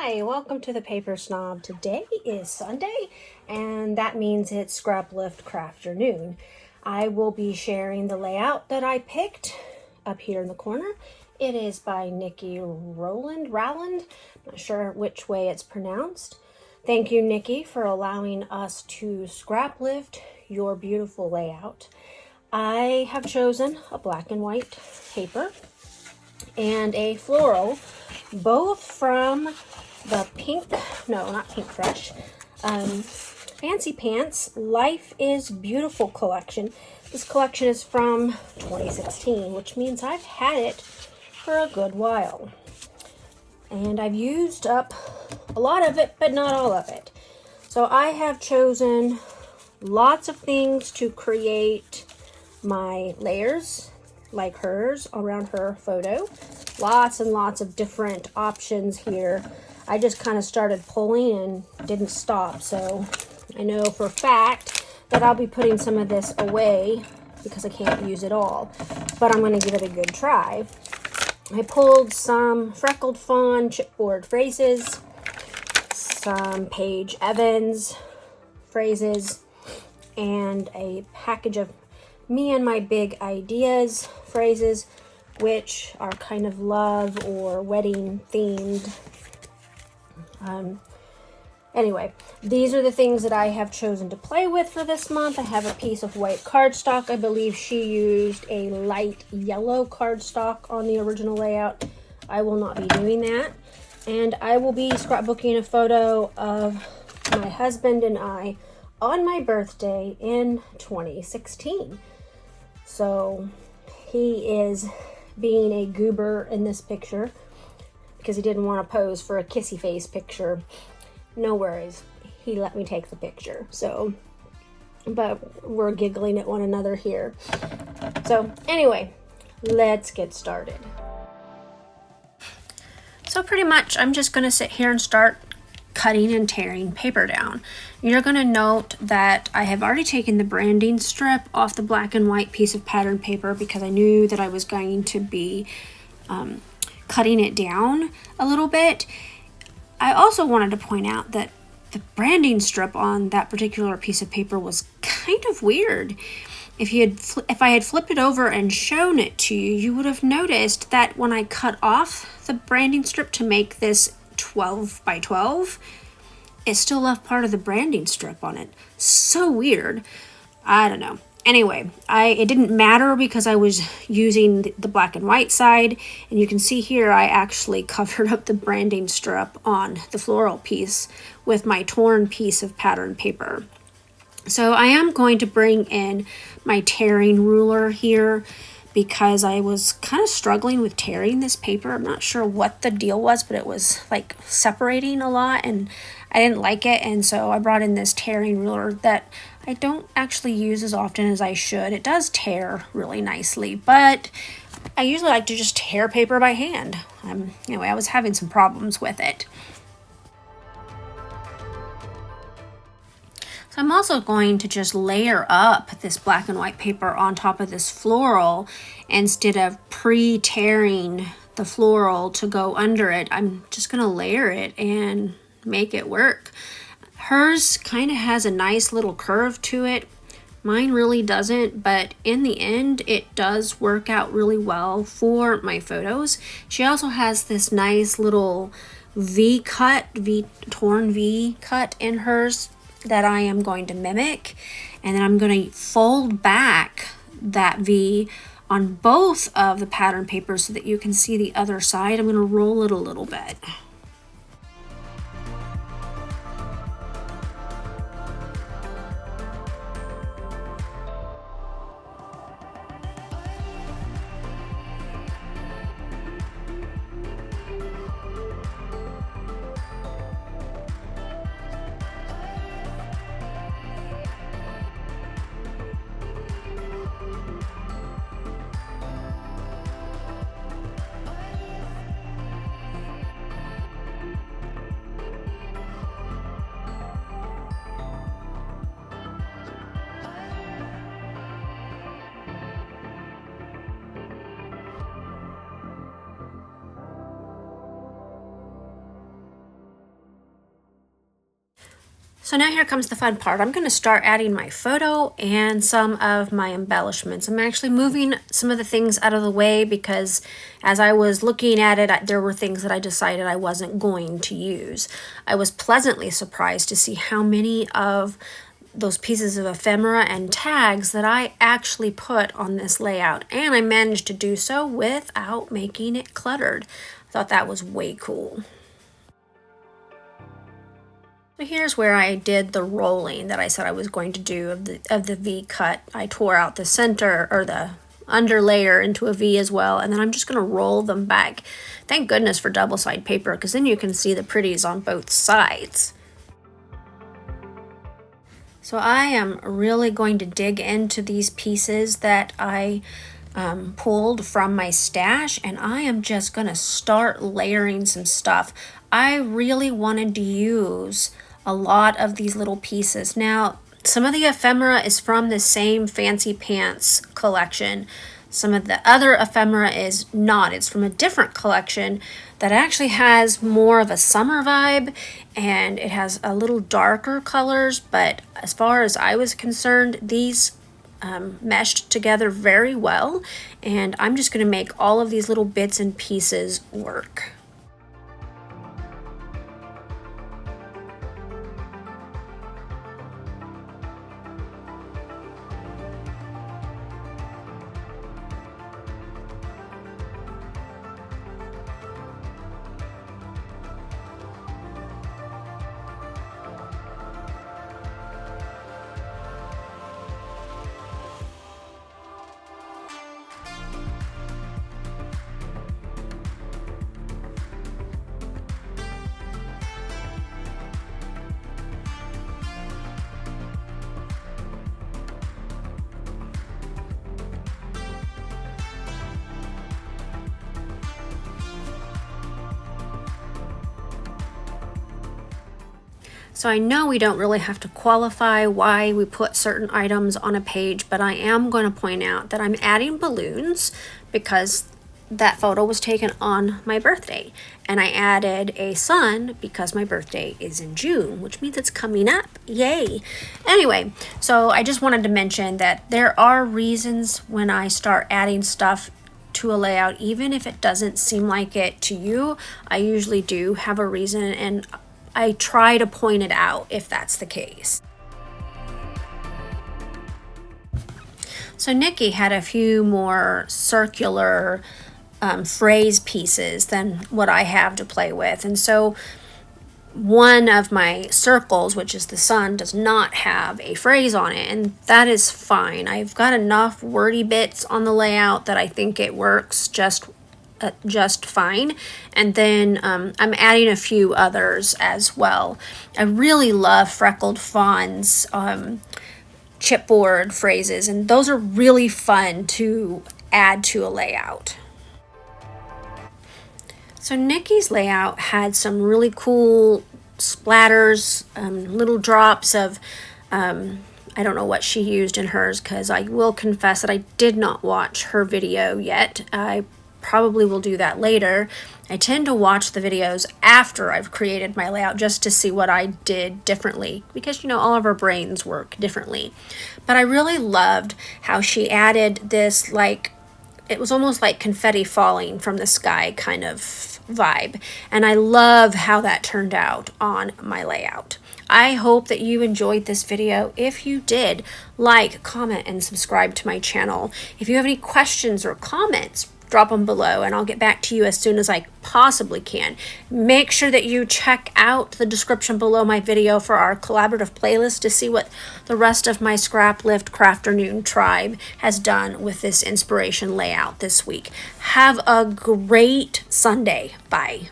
Hi, welcome to the Paper Snob. Today is Sunday, and that means it's Scraplift Crafternoon. I will be sharing the layout that I picked up here in the corner. It is by Niki Rowland, not sure which way it's pronounced. Thank you, Niki, for allowing us to scrap lift your beautiful layout. I have chosen a black and white paper and a floral, both from the Fancy Pants Life is Beautiful collection. This collection is from 2016, which means I've had it for a good while. And I've used up a lot of it, but not all of it. So I have chosen lots of things to create my layers like hers around her photo. Lots and lots of different options here. I just kind of started pulling and didn't stop, so I know for a fact that I'll be putting some of this away because I can't use it all, but I'm going to give it a good try. I pulled some Freckled Fawn chipboard phrases, some Paige Evans phrases, and a package of Me and My Big Ideas phrases, which are kind of love or wedding themed. Anyway, these are the things that I have chosen to play with for this month. I have a piece of white cardstock. I believe she used a light yellow cardstock on the original layout. I will not be doing that. And I will be scrapbooking a photo of my husband and I on my birthday in 2016. So he is being a goober in this picture because he didn't want to pose for a kissy face picture. No worries, he let me take the picture. So, but we're giggling at one another here. So anyway, let's get started. So pretty much I'm just going to sit here and start cutting and tearing paper down. You're going to note that I have already taken the branding strip off the black and white piece of pattern paper because I knew that I was going to be cutting it down a little bit. I also wanted to point out that the branding strip on that particular piece of paper was kind of weird. If I had flipped it over and shown it to you, you would have noticed that when I cut off the branding strip to make this 12 by 12, it still left part of the branding strip on it. So weird. I don't know. Anyway, it didn't matter because I was using the black and white side, and you can see here I actually covered up the branding strip on the floral piece with my torn piece of pattern paper. So I am going to bring in my tearing ruler here because I was kind of struggling with tearing this paper. I'm not sure what the deal was, but it was like separating a lot and I didn't like it. And so I brought in this tearing ruler that I don't actually use as often as I should. It does tear really nicely, but I usually like to just tear paper by hand. Anyway, I was having some problems with it. So I'm also going to just layer up this black and white paper on top of this floral instead of pre-tearing the floral to go under it. I'm just going to layer it and make it work. Hers kind of has a nice little curve to it. Mine really doesn't, but in the end, it does work out really well for my photos. She also has this nice little torn V cut in hers that I am going to mimic, and then I'm going to fold back that V on both of the pattern papers so that you can see the other side. I'm going to roll it a little bit. So now here comes the fun part. I'm going to start adding my photo and some of my embellishments. I'm actually moving some of the things out of the way because as I was looking at it, there were things that I decided I wasn't going to use. I was pleasantly surprised to see how many of those pieces of ephemera and tags that I actually put on this layout, and I managed to do so without making it cluttered. I thought that was way cool. So here's where I did the rolling that I said I was going to do of the V cut. I tore out the center or the under layer into a V as well, and then I'm just going to roll them back. Thank goodness for double-sided paper, because then you can see the pretties on both sides. So I am really going to dig into these pieces that I pulled from my stash, and I am just going to start layering some stuff. I really wanted to use a lot of these little pieces. Now, some of the ephemera is from the same Fancy Pants collection. Some of the other ephemera is not. It's from a different collection that actually has more of a summer vibe, and it has a little darker colors, but as far as I was concerned, these meshed together very well, and I'm just going to make all of these little bits and pieces work. So I know we don't really have to qualify why we put certain items on a page, but I am going to point out that I'm adding balloons because that photo was taken on my birthday. And I added a sun because my birthday is in June, which means it's coming up. Yay! Anyway, so I just wanted to mention that there are reasons when I start adding stuff to a layout, even if it doesn't seem like it to you. I usually do have a reason, and I try to point it out if that's the case. So Niki had a few more circular phrase pieces than what I have to play with, and so one of my circles, which is the sun, does not have a phrase on it, and that is fine. I've got enough wordy bits on the layout that I think it works just fine. And then I'm adding a few others as well. I really love Freckled Fawn's chipboard phrases, and those are really fun to add to a layout. So Niki's layout had some really cool splatters, little drops of I don't know what she used in hers, because I will confess that I did not watch her video yet. I probably will do that later. I tend to watch the videos after I've created my layout just to see what I did differently, because you know, all of our brains work differently. But I really loved how she added this, like, it was almost like confetti falling from the sky kind of vibe, and I love how that turned out on my layout. I hope that you enjoyed this video. If you did, like, comment, and subscribe to my channel. If you have any questions or comments, drop them below and I'll get back to you as soon as I possibly can. Make sure that you check out the description below my video for our collaborative playlist to see what the rest of my Scraplift Crafternoon tribe has done with this inspiration layout this week. Have a great Sunday. Bye.